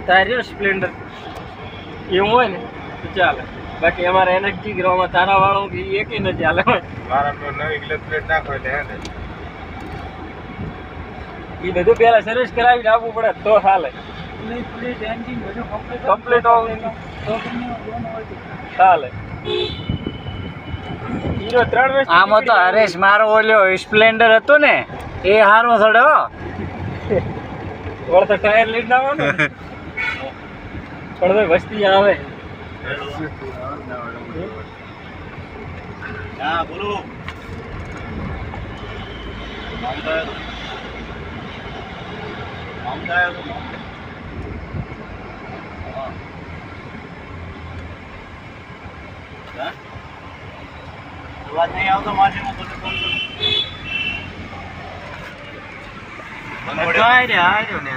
તાર્યો Splendor એવું હોય ને તો ચાલે. બાકી અમારે એનર્જી ગ્રોમાં તારા વાળો કે એક ન ચાલે હોય. મારા તો નવી ક્લચ પ્લેટ નાખો એટલે હે ને એ બધું પેલા સર્વિસ કરાવીને આપવું પડે તો ચાલે. કમ્પ્લીટ ચાલે. હીરો 3 વર્ષ આમાં તો હરેશ મારો ઓલ્યો સ્પ્લેન્ડર હતું ને એ હારો થડ્યો. વળતો ટાયર લઈને આવવાનું પણ ભાઈ વસ્તી આવે. હા બોલો અવાજ નહીં આવતો મારી હું બધું ફોન કરું. આર્યો ને